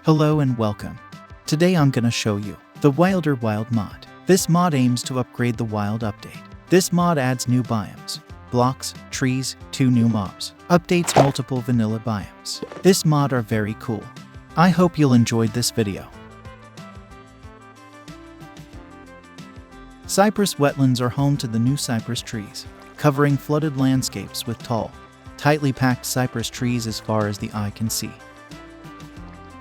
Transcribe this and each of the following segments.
Hello and welcome. Today I'm gonna show you the Wilder Wild mod. This mod aims to upgrade the Wild update. This mod adds new biomes, blocks, trees, 2 new mobs, updates multiple vanilla biomes. This mod are very cool. I hope you'll enjoy this video. Cypress wetlands are home to the new cypress trees, covering flooded landscapes with tall, tightly packed cypress trees as far as the eye can see.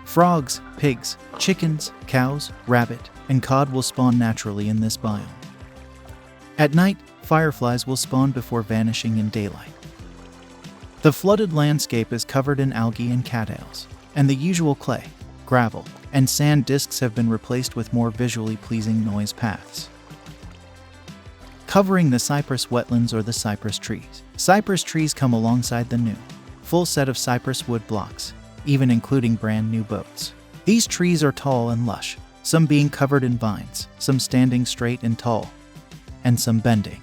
Frogs, pigs, chickens, cows, rabbit, and cod will spawn naturally in this biome. At night, fireflies will spawn before vanishing in daylight. The flooded landscape is covered in algae and cattails, and the usual clay, gravel, and sand disks have been replaced with more visually pleasing noise paths. Covering the cypress wetlands or the cypress trees. Cypress trees come alongside the new, full set of cypress wood blocks, even including brand new boats. These trees are tall and lush, some being covered in vines, some standing straight and tall, and some bending.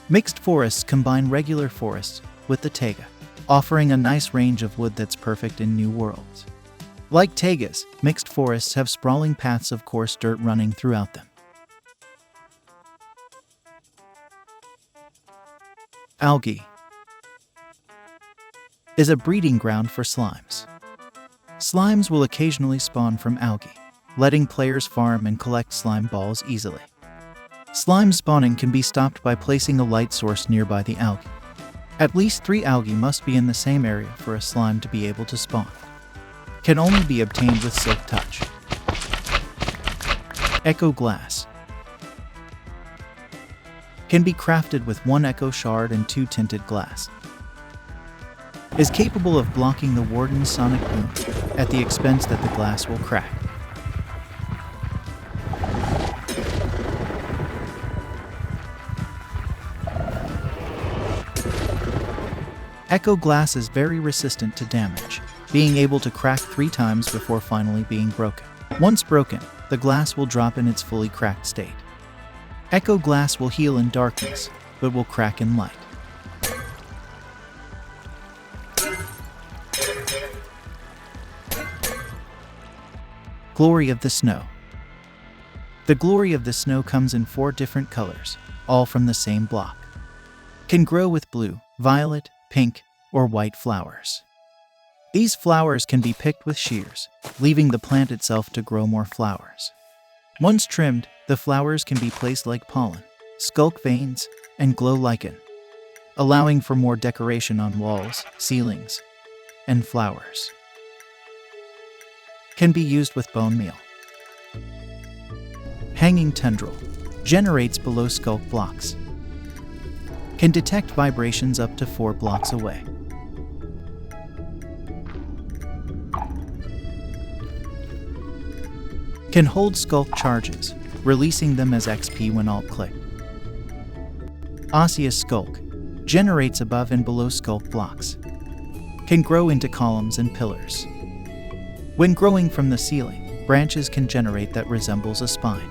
Mixed forests combine regular forests with the taiga, offering a nice range of wood that's perfect in new worlds. Like taigas, mixed forests have sprawling paths of coarse dirt running throughout them. Algae is a breeding ground for slimes. Slimes will occasionally spawn from algae, letting players farm and collect slime balls easily. Slime spawning can be stopped by placing a light source nearby the algae. At least 3 algae must be in the same area for a slime to be able to spawn. Can only be obtained with Silk Touch. Echo Glass can be crafted with 1 echo shard and 2 tinted glass. Is capable of blocking the warden's sonic boom at the expense that the glass will crack. Echo glass is very resistant to damage, being able to crack 3 times before finally being broken. Once broken, the glass will drop in its fully cracked state. Echo glass will heal in darkness, but will crack in light. Glory of the Snow. The glory of the snow comes in 4 different colors, all from the same block. Can grow with blue, violet, pink, or white flowers. These flowers can be picked with shears, leaving the plant itself to grow more flowers. Once trimmed, the flowers can be placed like pollen, skulk veins, and glow lichen, allowing for more decoration on walls, ceilings, and flowers. Can be used with bone meal. Hanging tendril generates below skulk blocks. Can detect vibrations up to 4 blocks away. Can hold skulk charges, releasing them as XP when alt-clicked. Osseous skulk generates above and below skulk blocks. Can grow into columns and pillars. When growing from the ceiling, branches can generate that resembles a spine.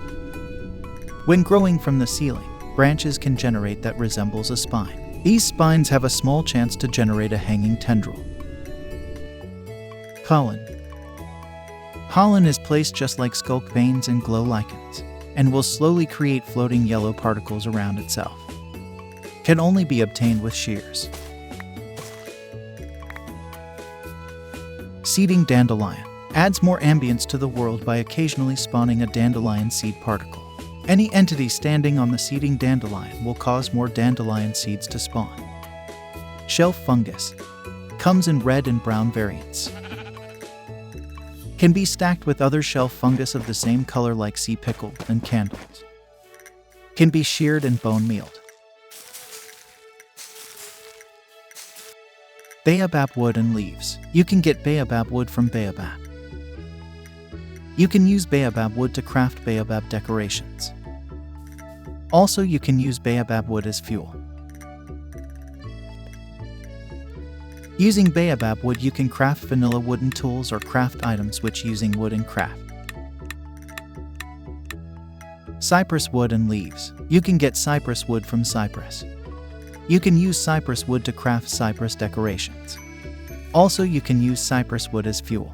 When growing from the ceiling, branches can generate that resembles a spine. These spines have a small chance to generate a hanging tendril. Pollen. Pollen is placed just like skulk veins and glow lichens, and will slowly create floating yellow particles around itself. Can only be obtained with shears. Seeding dandelion adds more ambience to the world by occasionally spawning a dandelion seed particle. Any entity standing on the seeding dandelion will cause more dandelion seeds to spawn. Shelf fungus comes in red and brown variants. Can be stacked with other shelf fungus of the same color like sea pickle and candles. Can be sheared and bone mealed. Baobab wood and leaves. You can get baobab wood from baobab. You can use baobab wood to craft baobab decorations. Also, you can use baobab wood as fuel. Using baobab wood, you can craft vanilla wooden tools or craft items which using wood and craft. Cypress wood and leaves. You can get cypress wood from cypress. You can use cypress wood to craft cypress decorations. Also, you can use cypress wood as fuel.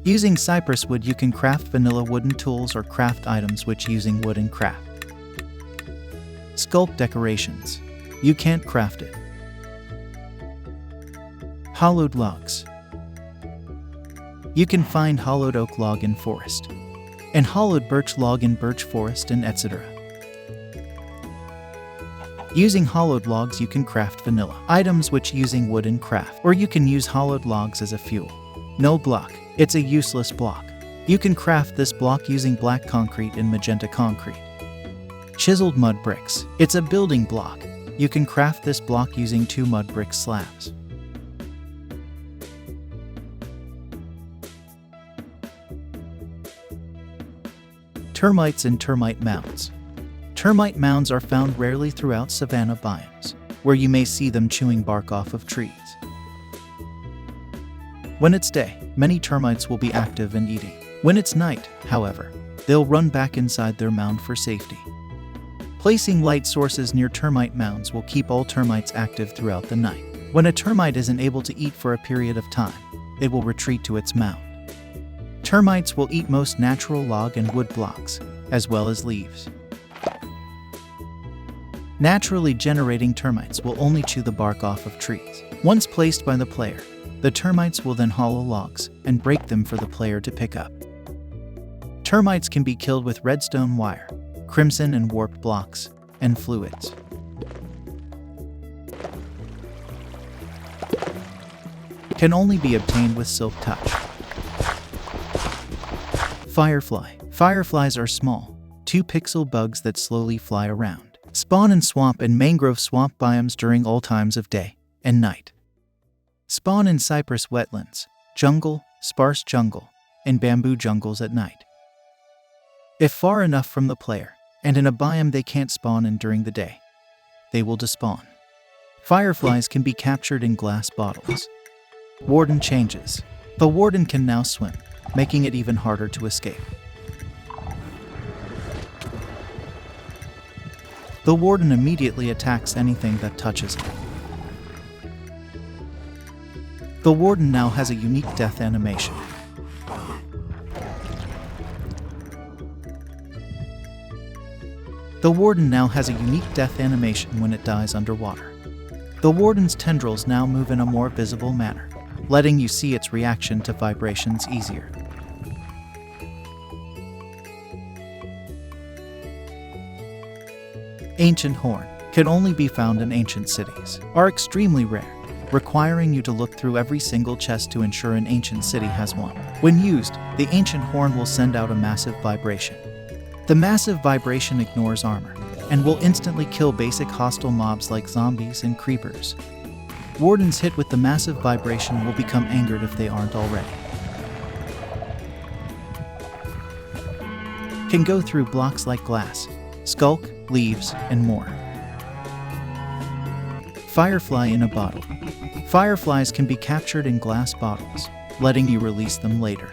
Using cypress wood, you can craft vanilla wooden tools or craft items which using wood and craft. Sculpt decorations. You can't craft it. Hollowed logs. You can find hollowed oak log in forest, and hollowed birch log in birch forest, and etc. Using hollowed logs, you can craft vanilla items which using wood and craft, or you can use hollowed logs as a fuel. No block. It's a useless block. You can craft this block using black concrete and magenta concrete. Chiseled mud bricks. It's a building block. You can craft this block using 2 mud brick slabs. Termites and termite mounds. Termite mounds are found rarely throughout savanna biomes, where you may see them chewing bark off of trees. When it's day, many termites will be active and eating. When it's night, however, they'll run back inside their mound for safety. Placing light sources near termite mounds will keep all termites active throughout the night. When a termite isn't able to eat for a period of time, it will retreat to its mound. Termites will eat most natural log and wood blocks, as well as leaves. Naturally generating termites will only chew the bark off of trees. Once placed by the player, the termites will then hollow logs and break them for the player to pick up. Termites can be killed with redstone wire, crimson and warped blocks, and fluids. Can only be obtained with silk touch. Firefly. Fireflies are small, 2-pixel bugs that slowly fly around. Spawn in swamp and mangrove swamp biomes during all times of day and night. Spawn in cypress wetlands, jungle, sparse jungle, and bamboo jungles at night. If far enough from the player, and in a biome they can't spawn in during the day, they will despawn. Fireflies can be captured in glass bottles. Warden changes. The warden can now swim, making it even harder to escape. The warden immediately attacks anything that touches it. The warden now has a unique death animation. The warden now has a unique death animation when it dies underwater. The warden's tendrils now move in a more visible manner, letting you see its reaction to vibrations easier. Ancient horn can only be found in ancient cities, are extremely rare, requiring you to look through every single chest to ensure an ancient city has one. When used, the ancient horn will send out a massive vibration. The massive vibration ignores armor, and will instantly kill basic hostile mobs like zombies and creepers. Wardens hit with the massive vibration will become angered if they aren't already. Can go through blocks like glass, skulk, leaves, and more. Firefly in a bottle. Fireflies can be captured in glass bottles, letting you release them later.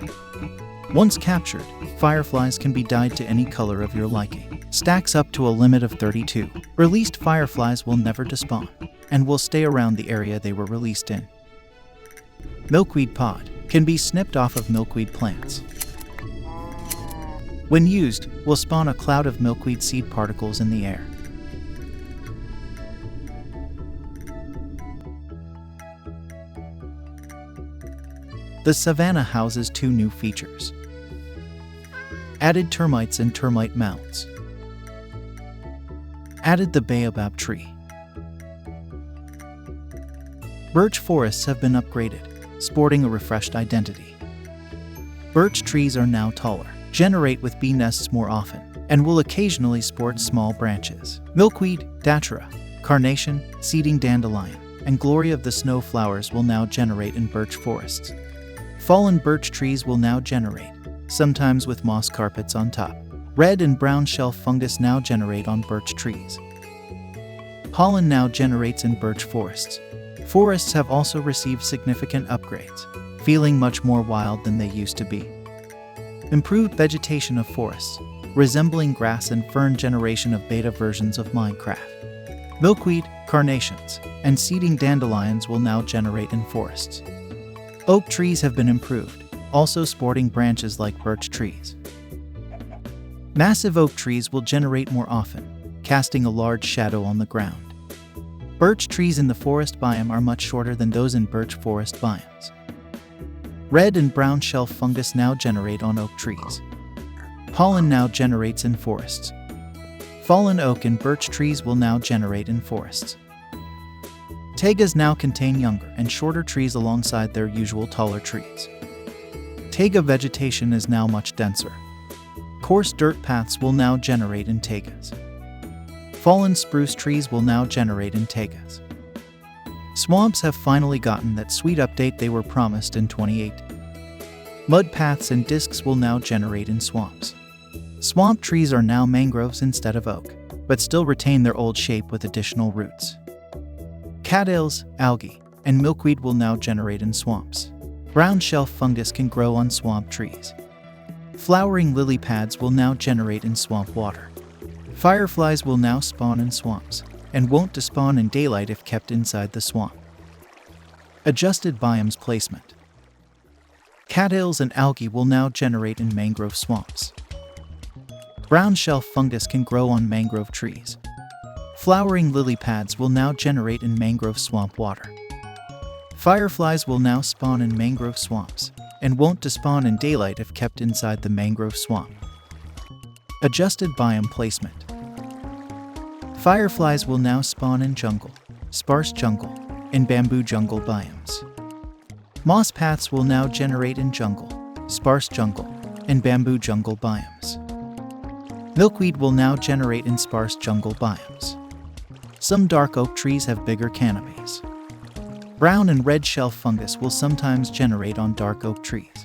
Once captured, fireflies can be dyed to any color of your liking. Stacks up to a limit of 32. Released fireflies will never despawn, and will stay around the area they were released in. Milkweed pod can be snipped off of milkweed plants. When used, will spawn a cloud of milkweed seed particles in the air. The savanna houses 2 new features. Added termites and termite mounds. Added the baobab tree. Birch forests have been upgraded, sporting a refreshed identity. Birch trees are now taller, generate with bee nests more often, and will occasionally sport small branches. Milkweed, datura, carnation, seeding dandelion, and glory of the snow flowers will now generate in birch forests. Fallen birch trees will now generate, sometimes with moss carpets on top. Red and brown shelf fungus now generate on birch trees. Pollen now generates in birch forests. Forests have also received significant upgrades, feeling much more wild than they used to be. Improved vegetation of forests, resembling grass and fern generation of beta versions of Minecraft. Milkweed, carnations, and seeding dandelions will now generate in forests. Oak trees have been improved, also sporting branches like birch trees. Massive oak trees will generate more often, casting a large shadow on the ground. Birch trees in the forest biome are much shorter than those in birch forest biomes. Red and brown shelf fungus now generate on oak trees. Pollen now generates in forests. Fallen oak and birch trees will now generate in forests. Taigas now contain younger and shorter trees alongside their usual taller trees. Taiga vegetation is now much denser. Coarse dirt paths will now generate in taigas. Fallen spruce trees will now generate in taigas. Swamps have finally gotten that sweet update they were promised in 2018. Mud paths and discs will now generate in swamps. Swamp trees are now mangroves instead of oak, but still retain their old shape with additional roots. Cattails, algae, and milkweed will now generate in swamps. Brown shelf fungus can grow on swamp trees. Flowering lily pads will now generate in swamp water. Fireflies will now spawn in swamps, and won't despawn in daylight if kept inside the swamp. Adjusted biomes placement. Cattails and algae will now generate in mangrove swamps. Brown shelf fungus can grow on mangrove trees. Flowering lily pads will now generate in mangrove swamp water. Fireflies will now spawn in mangrove swamps, and won't despawn in daylight if kept inside the mangrove swamp. Adjusted biome placement. Fireflies will now spawn in jungle, sparse jungle, and bamboo jungle biomes. Moss paths will now generate in jungle, sparse jungle, and bamboo jungle biomes. Milkweed will now generate in sparse jungle biomes. Some dark oak trees have bigger canopies. Brown and red shelf fungus will sometimes generate on dark oak trees.